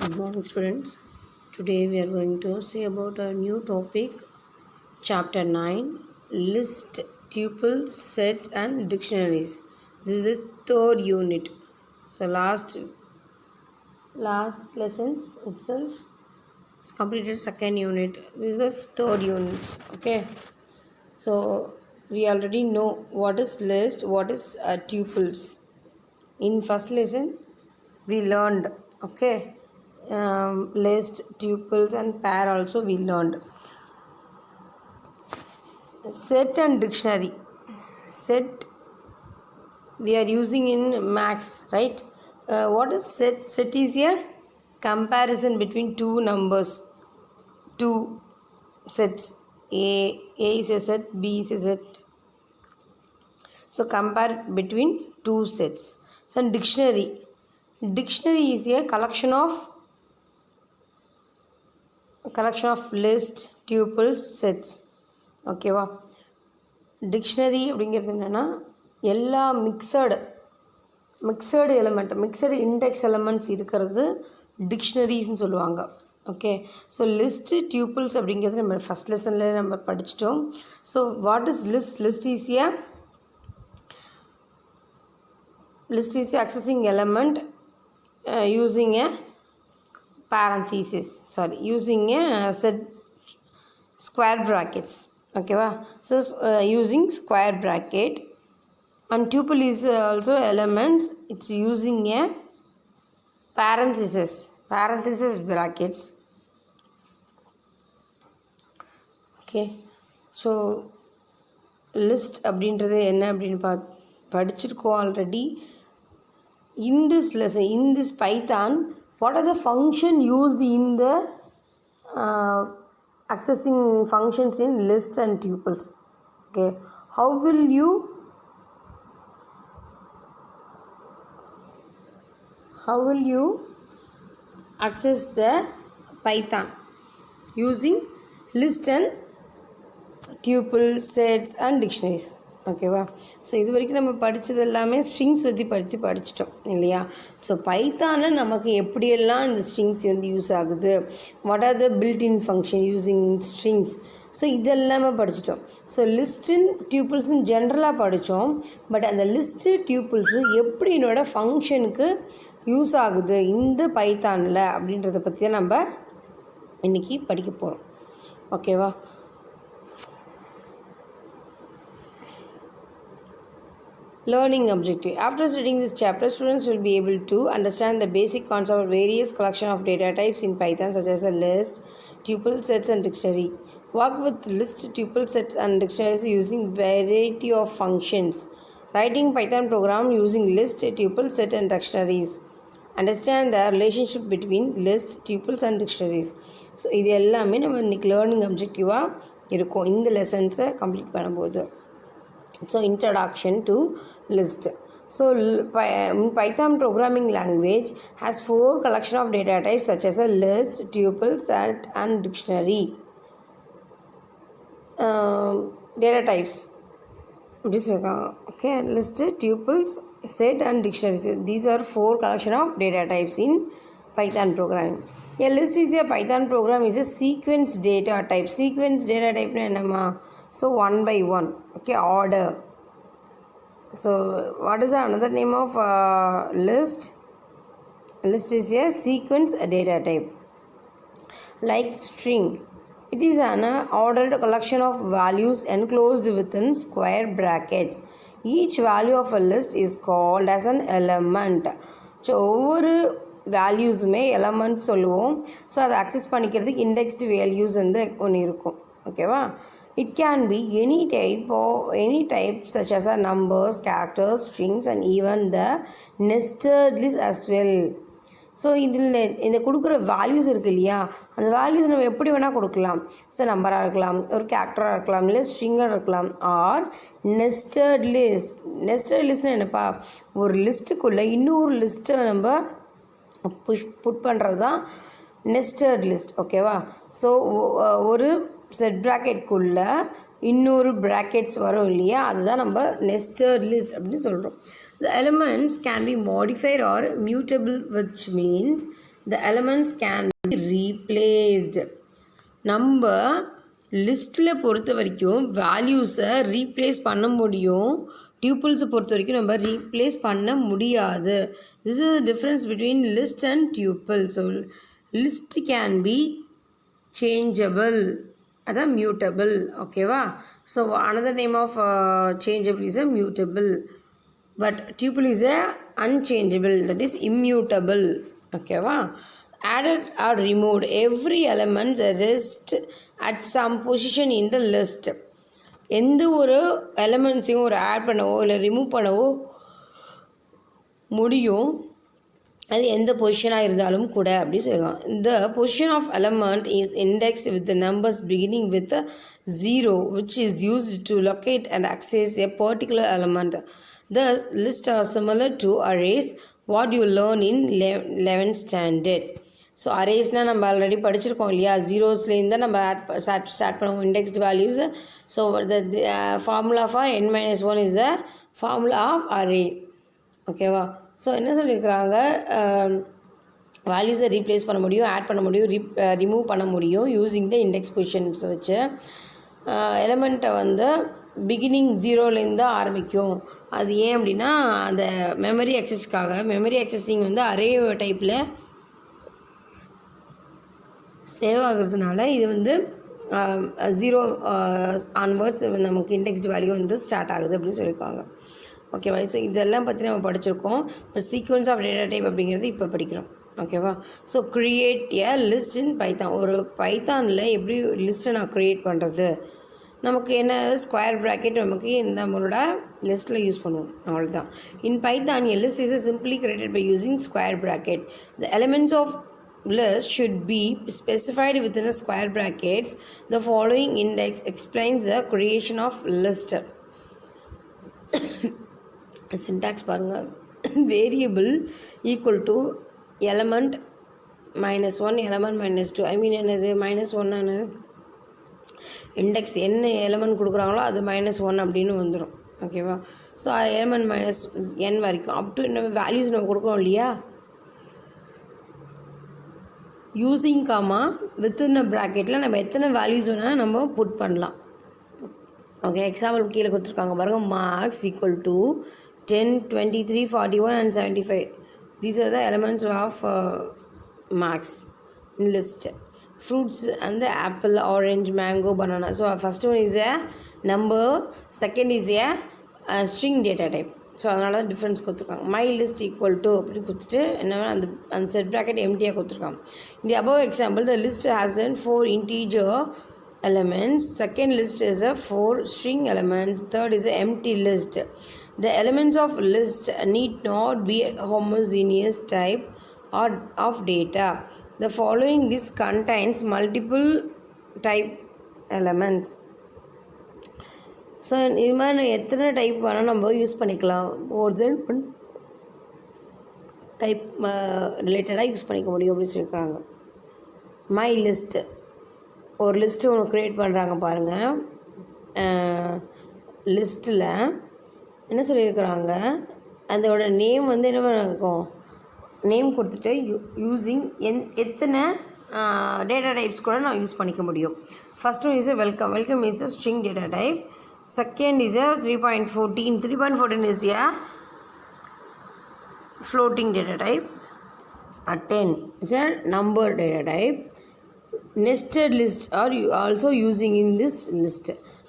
Good morning, students. Today we are going to see about a new topic, Chapter 9, List, Tuples, Sets and Dictionaries. This is the third unit. So last lessons itself is completed second unit. This is the third unit. Okay. So we already know what is list, what is tuples. In first lesson we learned, okay, list, tuples and pair also we learned. Set and dictionary. Set we are using in max, right? What is set? Set is a comparison between two numbers, two sets. A is a set, B is a set. So compare between two sets. So dictionary. Dictionary is a collection of list, tuples, sets. ஓகேவா? Dictionary அப்படிங்கிறது என்னென்னா எல்லா mixed element, mixed index elements இருக்கிறது டிக்ஷனரிஸ்ன்னு சொல்லுவாங்க. Okay, so list டியூப்பிள்ஸ் அப்படிங்கிறது நம்ம first லெசனில் நம்ம படிச்சிட்டோம். So what is list? List is accessing element using a parenthesis, using a set square brackets. Okay, so using square bracket. And tuple is also elements, it's using a parenthesis brackets. Okay, so list அப்படின்றது என்ன அப்படின்னு படிச்சிருக்கோம் already. In this lesson, in this Python, what are the function used in the accessing functions in list and tuples? Okay, how will you access the Python using list and tuple, sets and dictionaries? ஓகேவா? So இது வரைக்கும் நம்ம படித்தது எல்லாமே strings பற்றி படிச்சிட்டோம் இல்லையா? So பைத்தானில் நமக்கு எப்படியெல்லாம் இந்த ஸ்ட்ரிங்ஸ் வந்து யூஸ் ஆகுது, what are the built in function using strings, so இதெல்லாமே படிச்சிட்டோம். ஸோ லிஸ்ட்டுன்னு டியூப்பிள்ஸுன்னு ஜென்ரலாக படித்தோம். பட் அந்த லிஸ்ட்டு டியூப்பிள்ஸும் எப்படி என்னோடய ஃபங்க்ஷனுக்கு யூஸ் ஆகுது இந்த பைத்தானில் அப்படின்றத பற்றி தான் நம்ம இன்றைக்கி படிக்க போகிறோம். ஓகேவா? Learning objective. After studying this chapter, students will be able to understand the basic concept of various collection of data types in Python, such as a list, tuple, sets and dictionary. Work with list, tuple, sets and dictionaries using variety of functions. Writing Python program using list, tuple, set and dictionaries. Understand the relationship between list, tuples and dictionaries. So இது எல்லாமே நம்ம இன்றைக்கி learning அப்ஜெக்டிவாக இருக்கும் இந்த லெசன்ஸை complete பண்ணும்போது. So introduction to list. So Python programming language has 4 collection of data types such as a list, tuple, set and dictionary. Data types. Okay, list, tuples, set and dictionaries. These are 4 collection of data types in Python programming. A list is a Python program is a sequence data type. Sequence data type na enna? So 1 by 1, okay, order. So what is another name of list? List is a sequence data type. Like string, it is an ordered collection of values enclosed within square brackets. Each value of a list is called as an element. So ஒவ்வொரு வேல்யூஸுமே element சொல்லுவோம். So அதை access பண்ணிக்கிறதுக்கு indexed values வந்து ஒன்று இருக்கும். ஓகேவா? It can be any type such as numbers, characters, strings and even the nested list as well. So இதில் இந்த கொடுக்குற வேல்யூஸ் இருக்குது இல்லையா, அந்த வேல்யூஸ் நம்ம எப்படி வேணால் கொடுக்கலாம். ஸோ நம்பராக இருக்கலாம், ஒரு கேரக்டராக இருக்கலாம், இல்லை ஸ்ட்ரிங்காக இருக்கலாம், ஆர் நெஸ்டட் லிஸ்ட்னு என்னப்பா, ஒரு லிஸ்ட்டுக்குள்ளே இன்னொரு லிஸ்ட்டை நம்ம புட் பண்ணுறது தான் நெஸ்டட் லிஸ்ட். ஓகேவா? ஸோ ஒரு செட் ப்ராக்கெட்குள்ளே இன்னொரு ப்ராக்கெட்ஸ் வரும் இல்லையா, அதுதான் நம்ம நெஸ்டட் லிஸ்ட் அப்படின்னு சொல்கிறோம். The elements can be modified or mutable, which means the elements can be replaced. நம்ம லிஸ்ட்டில் பொறுத்த வரைக்கும் வேல்யூஸை ரீப்ளேஸ் பண்ண முடியும், டியூப்பிள்ஸை பொறுத்த வரைக்கும் நம்ம ரீப்ளேஸ் பண்ண முடியாது. This is the difference between list and tuple. So list can be changeable, அதான் மியூட்டபிள். ஓகேவா? So another name of changeable is a mutable, but tuple is a unchangeable, that is immutable. ஓகேவா? added or removed, every element rest at some position in the list. எந்த ஒரு எலமெண்ட்ஸையும் ஒரு add பண்ணவோ இல்லை remove பண்ணவோ முடியும், அது எந்த பொசிஷனாக இருந்தாலும் கூட அப்படி சொல்லலாம். The position of element is indexed with the numbers beginning with a 0, which is used to locate and access a particular element. Thus, lists are similar to arrays, what you learn in 11th standard. So அரேஸ்னால் நம்ம already படிச்சிருக்கோம் இல்லையா, ஜீரோஸ்லேருந்து நம்ம start பண்ணுவோம் indexed values. So the formula for n-1 is the formula of array. ஓகேவா? So என்ன சொல்லியிருக்கிறாங்க, வேல்யூஸை ரீப்ளேஸ் பண்ண முடியும், ஆட் பண்ண முடியும், ரிமூவ் பண்ண முடியும் யூஸிங் த இண்டெக்ஸ் பொசிஷன்ஸ் வச்சு. எலமெண்ட்டை வந்து பிகினிங் ஜீரோலேருந்து ஆரம்பிக்கும். அது ஏன் அப்படின்னா அந்த மெமரி ஆக்சஸ்க்காக. மெமரி ஆக்சஸிங் வந்து அரே டைப்பில் சேவ் ஆகுறதுனால இது வந்து 0 ஆன்வர்ட்ஸ் நமக்கு இண்டெக்ஸ்டு வேல்யூ வந்து ஸ்டார்ட் ஆகுது அப்படின்னு சொல்லியிருக்காங்க. ஓகேவா? ஸோ இதெல்லாம் பற்றி நம்ம படிச்சிருக்கோம். இப்போ சீக்வன்ஸ் ஆஃப் டேட்டா டைப் அப்படிங்கிறது இப்போ படிக்கிறோம். ஓகேவா? ஸோ க்ரியேட் எ லிஸ்ட் இன் பைத்தான். ஒரு பைத்தானில் எப்படி லிஸ்ட்டை நான் க்ரியேட் பண்ணுறது, நமக்கு என்ன ஸ்கொயர் ப்ராக்கெட் நமக்கு இந்த நம்மளோட லிஸ்ட்டில் யூஸ் பண்ணுவோம், அவ்வளோதான். In Python a list is simply created by using square bracket. The elements of list should be specified within the square brackets. The following index explains the creation of list. Syntax பாருங்க. Variable equal to element -1 element -2. I mean என்னது -1 ஆனது index என்ன element கொடுக்குறாங்களோ அது -1 அப்படின்னு வந்துடும். ஓகேவா? So element -n வரைக்கும் அப் டு என்ன வேல்யூஸ் நம்ம கொடுக்குறோம் இல்லையா, யூஸிங் காமா வித்தின் அ ப்ராக்கெட்டில் நம்ம எத்தனை வேல்யூஸ் வேணால் நம்ம புட் பண்ணலாம். ஓகே, எக்ஸாம்பிள் கீழே கொடுத்துருக்காங்க பாருங்கள். Marks equal to 10, 23, 41 and 75. These are the elements of marks in list. Fruits and the apple, orange, mango, banana. So first one is a number, second is a string data type. So அதனால தான் difference கொடுத்துருக்காங்க. My list equal to அப்படின்னு கொடுத்துட்டு என்ன அந்த set bracket எம்டியாக கொடுத்துருக்காங்க. இந்த above example, the list has 4 integer elements, second list is a 4 string elements, third is a empty list. The elements of list need not be homogeneous type or of data. The following list contains multiple type elements. So இது மாதிரி எத்தனை type வேணால் நம்ம use பண்ணிக்கலாம், மோர் தென் 1 type ரிலேட்டடாக use பண்ணிக்க முடியும் அப்படின்னு சொல்லியிருக்காங்க. மை லிஸ்ட்டு, ஒரு லிஸ்ட்டு ஒன்று க்ரியேட் பண்ணுறாங்க பாருங்கள். லிஸ்ட்டில் என்ன சொல்லியிருக்கிறாங்க, அதோட நேம் வந்து என்ன இருக்கும், நேம் கொடுத்துட்டு யூஸிங் எத்தனை டேட்டா டைப்ஸ் கூட நான் யூஸ் பண்ணிக்க முடியும். First one is a welcome. Welcome is a string data type. Second is a 3.14. 3.14 is a floating data type. 10 is a number data type. Nested list are also using in this list.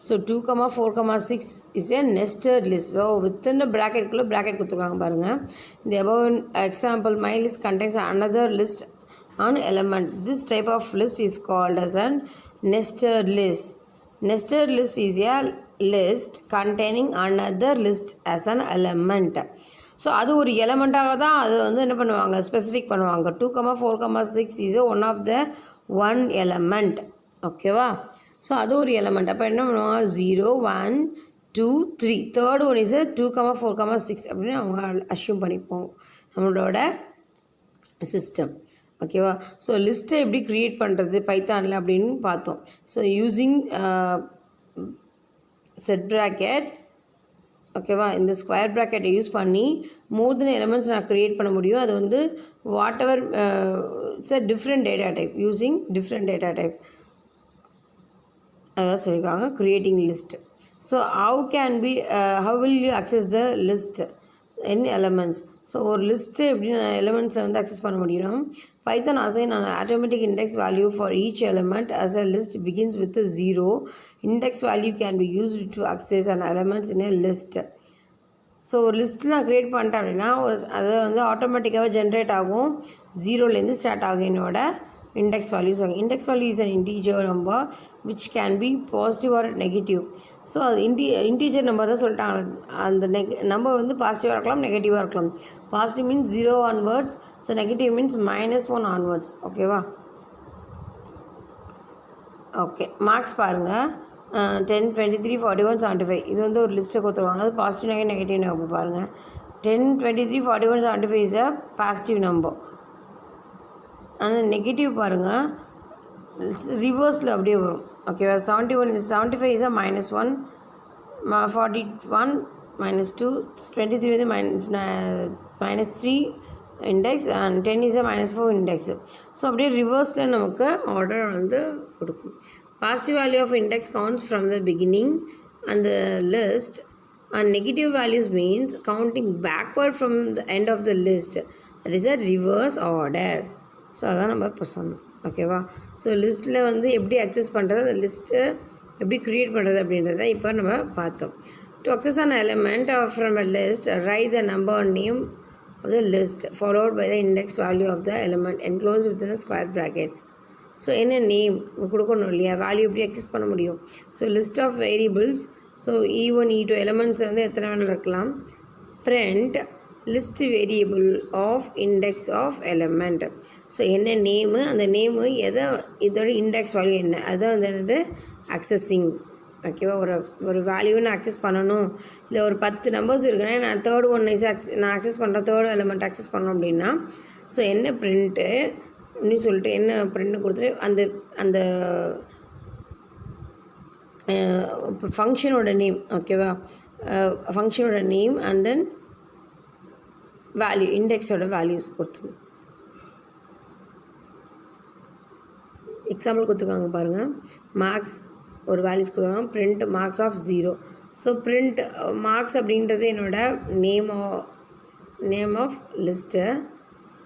So 2, 4, 6 is a nested list. So within the bracket கொடுத்துருக்காங்க பாருங்கள். The above example, my list contains another list on element. This type of list is called as a nested list. Nested list is a list containing another list as an element. So அது ஒரு எலமெண்ட்டாக தான் அது வந்து என்ன பண்ணுவாங்க, specific பண்ணுவாங்க. 2, 4, 6 is one of the one element. ஓகேவா? So அது ஒரு எலமெண்ட். அப்போ என்ன பண்ணுவாங்க, 0, 1, 2, 3. தேர்ட் ஒன் இஸ் 2, 4, 6 அப்படின்னு அவங்க அஷ்யூம் பண்ணிப்போம் நம்மளோட சிஸ்டம். ஓகேவா? ஸோ லிஸ்ட்டை எப்படி க்ரியேட் பண்ணுறது பைத்தானில் அப்படின்னு பார்த்தோம். So using set bracket. ஓகேவா, இந்த ஸ்கொயர் ப்ராக்கெட்டை யூஸ் பண்ணி மோர் தென் எலிமெண்ட்ஸ் நான் க்ரியேட் பண்ண முடியும். அது வந்து what ever it's a different data type using different data type அதான் சொல்லியிருக்காங்க creating list. So how will you access the list in elements. So ஒரு லிஸ்ட்டு எப்படி நான் எலிமெண்ட்ஸில் வந்து அக்சஸ் பண்ண முடியும்னா Python assign an automatic index value for each element as a list begins with a 0. Index value can be used to access an elements in a list. So ஒரு list நான் create பண்ணிட்டேன் அப்படின்னா அது வந்து ஆட்டோமேட்டிக்காகவே generate ஆகும். 0லேருந்து start ஆகும் என்னோட இண்டெக்ஸ் வேல்யூஸ் ஆகும். Index value is an integer number which can be positive or negative. So அது இன்டீஜர் நம்பர் தான் சொல்லிட்டாங்க. அந்த நம்பர் வந்து பாசிட்டிவாக இருக்கலாம், நெகட்டிவாக இருக்கலாம். Positive means 0 onwards, so negative means -1 onwards. ஓகேவா, ஓகே. மார்க்ஸ் பாருங்கள் 10, 23, 41, 75. இது வந்து ஒரு லிஸ்ட்டை கொடுத்துருவாங்க. அது பாசிட்டிவ் நெகட்டிவ் நம்பர் பாருங்கள். 10, 23, 41, 75 இஸ் அ பாசிட்டிவ் நம்பர். அந்த நெகட்டிவ் பாருங்கள் ரிவர்ஸில் அப்படியே வரும். ஓகேவா, 75 இஸ் அ -1, 41 -2, 23 வந்து -3 index and 10 is a -4 index. So அப்படியே ரிவர்ஸில் நமக்கு ஆர்டர் வந்து கொடுக்கும். Positive value of index counts from the beginning and the list, and negative values means counting backward from the end of the list. That is a reverse order. So அதான் நம்ம இப்போ சொன்னோம். ஓகேவா, ஸோ லிஸ்ட்டில் வந்து எப்படி அக்சஸ் பண்ணுறது, அந்த லிஸ்ட்டை எப்படி க்ரியேட் பண்ணுறது அப்படின்றத இப்போ நம்ம பார்த்தோம். To access an element from a list, write the number and name of the list followed by the index value of the element enclosed within the square brackets. So என்ன நேம் கொடுக்கணும் இல்லையா, value எப்படி access பண்ண முடியும். So list of variables, so E1 E2 elements வந்து எத்தனை வேணும் இருக்கலாம். Print list variable of index of element. So என்ன நேமு, அந்த நேமு எதை இதோட இண்டெக்ஸ் வேல்யூ என்ன, அதுதான் வந்து என்னது அக்சஸிங். ஓகேவா, ஒரு வேல்யூவை நான் அக்சஸ் பண்ணணும், இல்லை ஒரு 10 நம்பர்ஸ் இருக்குன்னா நான் தேர்ட் ஒன் நான் அக்சஸ் பண்ணுறேன், தேர்ட் எலிமெண்ட் அக்சஸ் பண்ணோம் அப்படின்னா ஸோ என்ன பிரிண்ட்டு அப்படின்னு சொல்லிட்டு என்ன பிரிண்ட்டு கொடுத்துட்டு அந்த ஃபங்க்ஷனோட நேம். ஓகேவா, ஃபங்க்ஷனோட நேம் அண்ட் தென் வேல்யூ இண்டெக்ஸோட வேல்யூஸ் கொடுத்துருங்க. எக்ஸாம்பிள் கொடுத்துருக்காங்க பாருங்கள். மார்க்ஸ் ஒரு வேல்யூஸ் கொடுத்துருக்காங்க, print marks of 0. So print marks அப்படின்றது என்னோட name of list.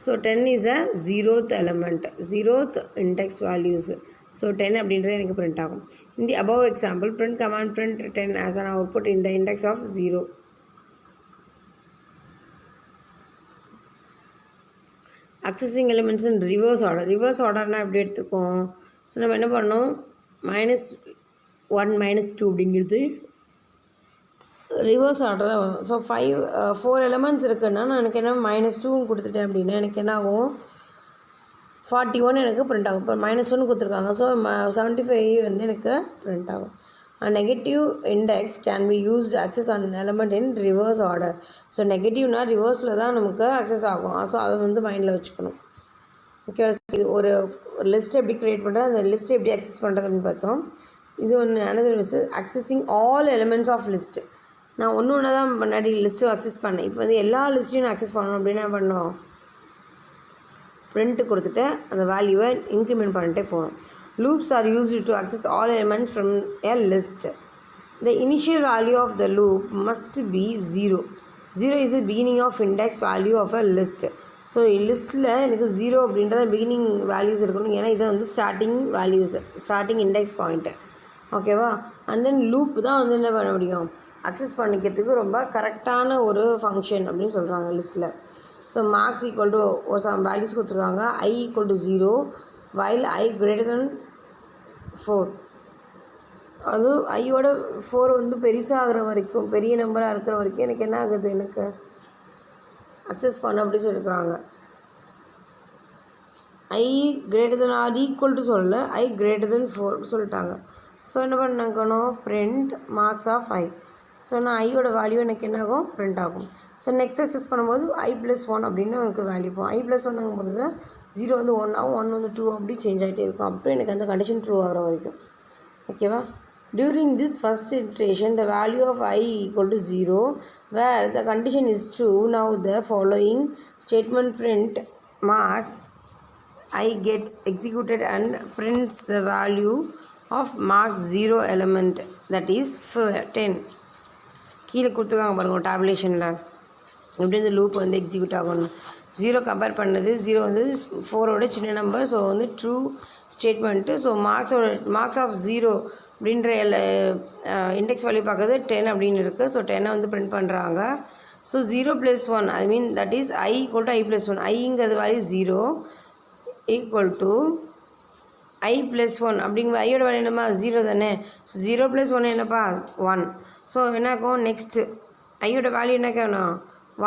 So 10 is a 0th element, 0th index values. So 10 அப்படின்றது எனக்கு பிரிண்ட் ஆகும். In the above example, print command print 10 as an output in the index of 0. Accessing elements in reverse order. Reverse ஆர்டர்னால் எப்படி எடுத்துக்கோம். So நம்ம என்ன பண்ணோம், -1 -2 அப்படிங்கிறது ரிவர்ஸ் ஆர்டர் தான் வரும். ஸோ 4 எலிமெண்ட்ஸ் இருக்குன்னா நான் எனக்கு என்ன -2 கொடுத்துட்டேன் அப்படின்னா எனக்கு என்ன ஆகும், 41 எனக்கு பிரிண்ட் ஆகும். இப்போ -1 கொடுத்துருக்காங்க, ஸோ 75 வந்து எனக்கு பிரிண்ட் ஆகும். Negative index can be used access an element in reverse order. So நெகட்டிவ்னால் ரிவர்ஸில் தான் நமக்கு அக்சஸ் ஆகும். ஸோ அதை வந்து மைண்டில் வச்சுக்கணும். ஓகே, ஒரு லிஸ்ட்டை எப்படி க்ரியேட் பண்ணுறது, அந்த லிஸ்ட்டை எப்படி அக்சஸ் பண்ணுறது அப்படின்னு பார்த்தோம். இது ஒன்று another list accessing all elements of list. நான் ஒன்று தான் முன்னாடி லிஸ்ட்டு அக்சஸ் பண்ணேன். இப்போ வந்து எல்லா லிஸ்ட்டையும் நான் அக்சஸ் பண்ணணும் அப்படின்னா என்ன பண்ணோம், பிரிண்ட்டு கொடுத்துட்டு அந்த வேல்யூவை இன்க்ரிமெண்ட் பண்ணிட்டே போகணும். Loops are used to access all elements from a list. The initial value of the loop must be 0. 0 is the beginning of index value of a list. So லிஸ்ட்டில் எனக்கு 0 அப்படின்றத பிகினிங் வேல்யூஸ் இருக்கணும். ஏன்னா இதை வந்து starting values, starting index point. ஓகேவா, and then loop தான் வந்து என்ன பண்ண முடியும், அக்சஸ் பண்ணிக்கிறதுக்கு ரொம்ப கரெக்டான ஒரு ஃபங்க்ஷன் அப்படின்னு சொல்கிறாங்க லிஸ்ட்டில். ஸோ மார்க்ஸ் ஈக்குவல் டு ஒரு சம் வேல்யூஸ் கொடுத்துருக்காங்க. I = 0 while I greater than 4. அது ஐயோட 4 வந்து பெருசாகிற வரைக்கும், பெரிய நம்பராக இருக்கிற வரைக்கும் எனக்கு என்ன ஆகுது, எனக்கு அக்சஸ் பண்ண அப்படி சொல்லியிருக்கிறாங்க. I > சொல்லல, I > 4 சொல்லிட்டாங்க. ஸோ என்ன பண்ணணும், print marks of I. So நான் ஐயோட வேல்யூ எனக்கு என்ன ஆகும், பிரிண்ட் ஆகும். ஸோ நெக்ஸ்ட் அக்சஸ் பண்ணும்போது I+1 அப்படின்னு எனக்கு வேல்யூ போகும். I+1 0 வந்து 1 ஆகும், 1 வந்து 2 அப்படி சேஞ்ச் ஆகிட்டே இருக்கும். அப்புறம் எனக்கு அந்த கண்டிஷன் ட்ரூ ஆகிற வரைக்கும். ஓகேவா, During this first iteration, the value of I equal to 0, where the condition is true. Now the following statement print marks I gets executed and prints the value of marks 0 element, that is 10. கீழே கொடுத்துருக்காங்க பாருங்கள் டேபுலேஷனில் எப்படி இந்த loop வந்து execute ஆகணும். 0 compare பண்ணது, 0 வந்து 4ஓட சின்ன நம்பர், ஸோ வந்து true statement. So marks of 0 அப்படின்ற இண்டெக்ஸ் வேல்யூ பார்க்குறது 10 அப்படின்னு இருக்குது. ஸோ 10 வந்து பிரிண்ட் பண்ணுறாங்க. So 0 + 1, I mean that is I = I + 1. ஐங்கிறது வேல்யூ 0 ஈக்குவல் டு I + 1 அப்படிங்கிற ஐயோட வேல்யூ என்னப்பா 0 தானே. ஸோ 0 + 1 என்னப்பா 1. ஸோ என்னாகும் நெக்ஸ்ட்டு ஐயோட வேல்யூ என்ன கேட்கணும்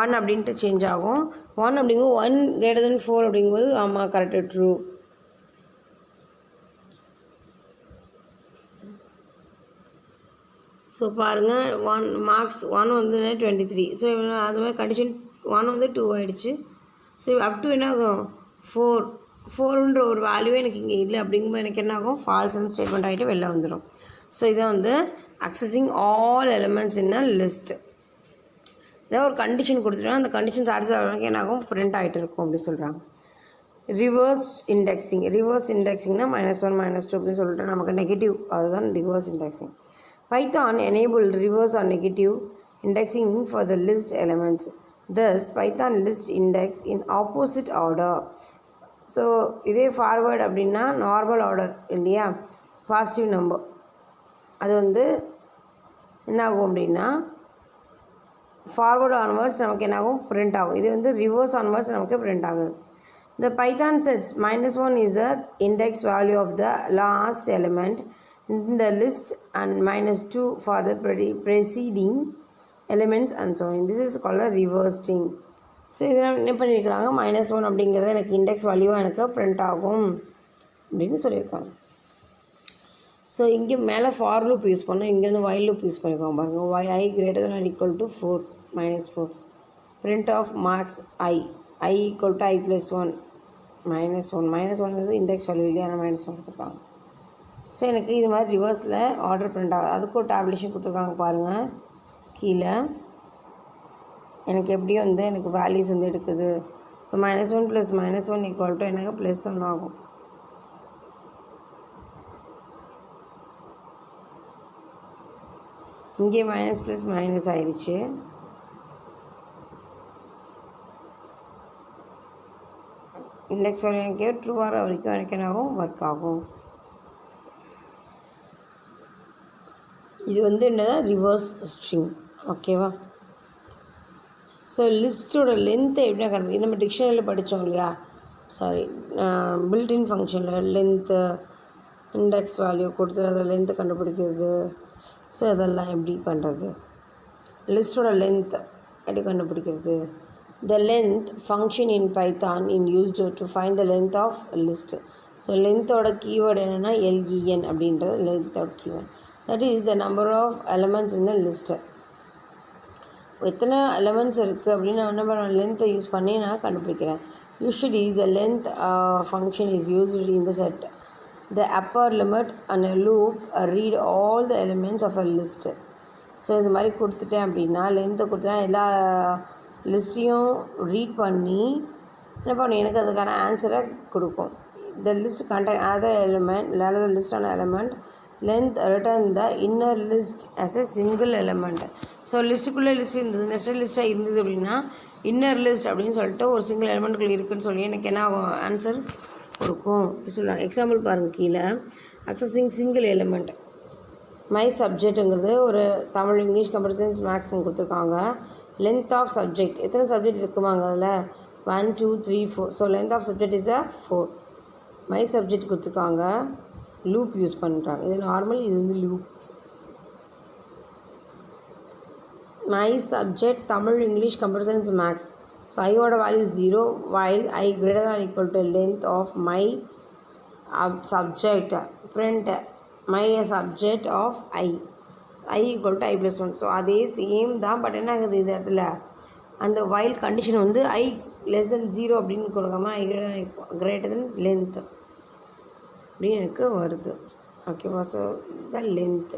1 அப்படின்ட்டு சேஞ்ச் ஆகும். 1 அப்படிங்கும் 1 > 4 அப்படிங்கும்போது ஆமாம் கரெக்டு ட்ரூ. ஸோ பாருங்கள் 1 மார்க்ஸ் 1 வந்து 23. ஸோ அது மாதிரி கண்டிஷன் 1 வந்து 2 ஆகிடுச்சு. ஸோ அப் டு என்ன ஆகும் 4ன்ற ஒரு வேல்யூவே எனக்கு இங்கே இல்லை அப்படிங்கும்போது எனக்கு என்ன ஆகும் ஃபால்ஸ்னு ஸ்டேட்மெண்ட் ஆகிட்டு வெளில வந்துடும். ஸோ இதை வந்து அக்சஸிங் ஆல் எலிமெண்ட்ஸ் இன் அ லிஸ்ட். ஏதாவது ஒரு கண்டிஷன் கொடுத்துட்டோன்னா அந்த கண்டிஷன் சாட்டிஸ்ஃபை ஆகிறதுக்கு என்ன ஆகும் பிரிண்ட் ஆகிட்டு இருக்கும் அப்படி சொல்கிறாங்க. ரிவர்ஸ் இண்டெக்ஸிங் -1 -2 அப்படின்னு சொல்லிட்டு நமக்கு நெகட்டிவ், அதுதான் reverse indexing. Python enabled reverse or negative indexing for the list elements. Thus, Python list index in opposite order. So, இதே ஃபார்வர்ட் அப்படின்னா நார்மல் ஆர்டர் இல்லையா, பாசிட்டிவ் நம்பர், அது வந்து என்ன ஆகும் அப்படின்னா ஃபார்வர்டு ஆன்வர்ட்ஸ் நமக்கு என்ன ஆகும் பிரிண்ட் ஆகும். இது வந்து ரிவர்ஸ் ஆன்வர்ட்ஸ் நமக்கு பிரிண்ட் ஆகுது. The Python sets -1 is the index value of the last element in the list and -2 for the preceding elements and so on. This is called a reverse string. So இதெல்லாம் என்ன பண்ணியிருக்கிறாங்க -1 அப்படிங்கிறது எனக்கு index வேல்யூவாக எனக்கு print ஆகும் அப்படின்னு சொல்லியிருக்காங்க. ஸோ இங்கே மேலே ஃபார் லூப் யூஸ் பண்ணோம், இங்கே வந்து வைல் லூப் யூஸ் பண்ணியிருக்காங்க பாருங்கள். while I > = 4 -4 print of marks I = I + 1 -1 index value இல்லையா, ஆனால் -1 கொடுத்துருக்காங்க. ஸோ எனக்கு இது மாதிரி ரிவர்ஸில் ஆர்டர் பிரிண்ட் ஆகுது. அதுக்கு ஒரு டேபுலேஷன் கொடுத்துருக்காங்க பாருங்கள் கீழே. எனக்கு எப்படி வந்து எனக்கு வேல்யூஸ் வந்து எடுக்குது. ஸோ -1 + -1 = எனக்கு +1 ஆகும். இங்கே மைனஸ் ஆயிடுச்சு. இண்டெக்ஸ் வேல்யூ எனக்கு ட்ரூ ஆகிற வரைக்கும் எனக்கு என்ன ஆகும் ஒர்க் ஆகும். இது வந்து என்னன்னா ரிவர்ஸ் ஸ்ட்ரிங். ஓகேவா. ஸோ லிஸ்ட்டோட லென்த்தை எப்படின்னா கண்டுபிடிக்கும். நம்ம டிக்ஷனரியில் படித்தோம் இல்லையா, பில்டின் ஃபங்க்ஷனில் லென்த்து இண்டெக்ஸ் வேல்யூ கொடுத்து அதை லென்த்தை கண்டுபிடிக்கிறது. ஸோ இதெல்லாம் எப்படி பண்ணுறது, லிஸ்ட்டோட லென்த் எப்படி கண்டுபிடிக்கிறது. The length function in Python is used to find the length of list. So லென்த்தோட கீவேர்டு என்னென்னா LEN அப்படின்றது லென்த்தோட keyword. That is the number of elements in the list. எத்தனை எலமெண்ட்ஸ் இருக்குது அப்படின்னு நான் என்ன பண்ணுவேன் லென்த்தை யூஸ் பண்ணி நான் கண்டுபிடிக்கிறேன். Usually the length function is used in the set. The upper limit and a loop read all the elements of a list. So இது மாதிரி கொடுத்துட்டேன் அப்படின்னா லென்த்தை கொடுத்துட்டேன் எல்லா லிஸ்ட்டையும் ரீட் பண்ணி என்ன பண்ணணும் எனக்கு அதுக்கான ஆன்சரை கொடுக்கும். The list contain another element, another list on element. Length return the inner list as a single element. So லிஸ்ட்டுக்குள்ளே லிஸ்ட் இருந்தது, நெக்ஸ்ட் லிஸ்ட்டாக இருந்தது அப்படின்னா இன்னர் லிஸ்ட் அப்படின்னு சொல்லிட்டு ஒரு சிங்கிள் எலிமெண்ட்டுக்குள்ளே இருக்குதுன்னு சொல்லி எனக்கு என்ன ஆகும் ஆன்சர் கொடுக்கும் சொல்லுவாங்க. எக்ஸாம்பிள் பாருங்கள் கீழே. அக்சஸிங் சிங்கிள் எலிமெண்ட் மை சப்ஜெக்ட்டுங்கிறது ஒரு Tamil English computer science maximum கொடுத்துருக்காங்க. லென்த் ஆஃப் சப்ஜெக்ட் எத்தனை சப்ஜெக்ட் இருக்குமாங்க அதில் 1 2 3 4. So length of subject is 4. My subject கொடுத்துருக்காங்க, லூப் யூஸ் பண்ணுறாங்க. இது நார்மல், இது வந்து loop. My subject Tamil English computer science max. So ஐயோட value 0 while I > = length of my subject. print my subject of I = I + 1. So அதே same தான், but என்ன ஆகுது இது இடத்துல அந்த while கண்டிஷன் வந்து I < 0 அப்படின்னு கொடுக்காமல் I < length அப்படின்னு எனக்கு வருது. ஓகேவா. ஸோ த லென்த்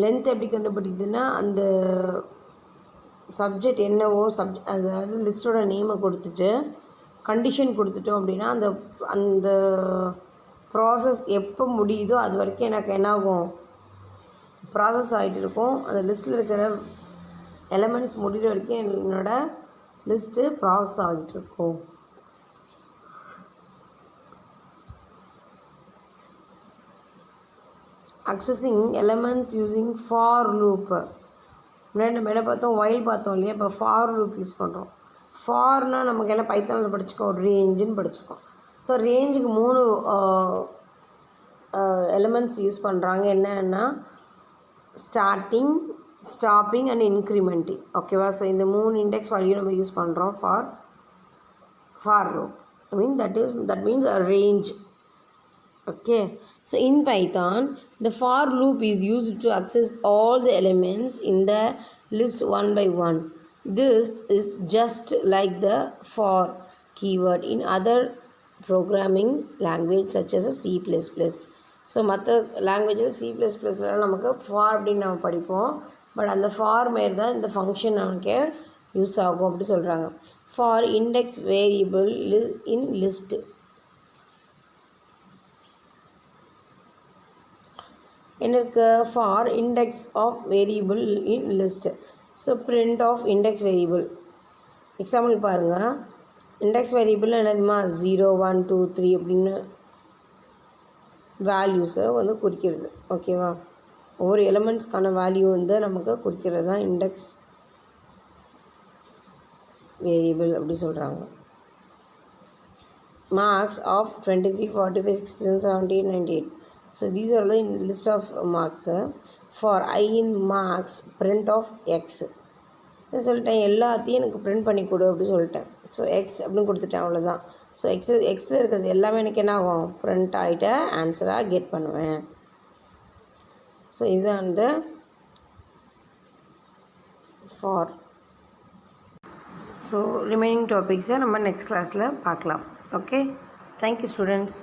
லென்த் எப்படி கண்டுபிடிக்குதுன்னா அந்த சப்ஜெக்ட் என்னவோ அதாவது லிஸ்ட்டோட நேமை கொடுத்துட்டு கண்டிஷன் கொடுத்துட்டோம் அப்படின்னா அந்த அந்த ப்ராசஸ் எப்போ முடியுதோ அது வரைக்கும் எனக்கு என்ன ஆகும், ப்ராசஸ் ஆகிட்டு இருக்கும். அந்த லிஸ்ட்டில் இருக்கிற எலமெண்ட்ஸ் முடிகிற வரைக்கும் என்னோடய லிஸ்ட்டு ப்ராசஸ் ஆகிட்டு இருக்கும். Accessing elements using for loop. முன்னாடி நம்ம என்ன பார்த்தோம், ஒயில் பார்த்தோம் இல்லையா. இப்போ ஃபார் லூப் யூஸ் பண்ணுறோம். ஃபார்னால் நமக்கு என்ன பைத்தானில் படிச்சுக்கோம், ரேஞ்சுன்னு படிச்சுருக்கோம். ஸோ ரேஞ்சுக்கு 3 எலமெண்ட்ஸ் யூஸ் பண்ணுறாங்க. என்னன்னா ஸ்டார்டிங், ஸ்டாப்பிங் அண்ட் இன்க்ரிமெண்டிங். ஓகேவா. ஸோ இந்த 3 இண்டெக்ஸ் வேல்யூ நம்ம யூஸ் பண்ணுறோம் for loop. that means a range. Okay. So in Python, the for loop is used to access all the elements in the list one by one. This is just like the for keyword in other programming language such as C++. So மற்ற லாங்குவேஜில் C++ல நமக்கு for அப்படின்னு நம்ம படிப்போம். But அந்த for மாரி தான் இந்த ஃபங்க்ஷன் நமக்கு யூஸ் ஆகும் அப்படி சொல்கிறாங்க. For index variable in list. என்ன இருக்குது, for index of variable in list. So print of index variable. Example பாருங்கள். இண்டெக்ஸ் வேரியபிள் என்னதுமா 0 1 2 3 அப்படின்னு வேல்யூஸை வந்து குறிக்கிறது. ஓகேவா. ஒவ்வொரு எலமெண்ட்ஸ்க்கான வேல்யூ வந்து நமக்கு குறிக்கிறது தான் இண்டெக்ஸ் வேரியபிள் அப்படி சொல்கிறாங்க. Marks of 23 45 67 17 98. So these are the list of marks. For I in marks print of x. சொல்லிட்டேன் எல்லாத்தையும் எனக்கு பிரிண்ட் பண்ணி கொடு அப்படி சொல்லிட்டேன். ஸோ எக்ஸ் அப்படின்னு கொடுத்துட்டேன், அவ்வளோதான். ஸோ எக்ஸில் இருக்கிறது எல்லாமே எனக்கு என்ன ஆகும், பிரிண்ட் ஆகிட்ட ஆன்சராக கெட் பண்ணுவேன். ஸோ இதுதான் அந்த ஃபார். ஸோ ரிமைனிங் டாபிக்ஸை நம்ம நெக்ஸ்ட் கிளாஸில் பார்க்கலாம். ஓகே. Thank you students.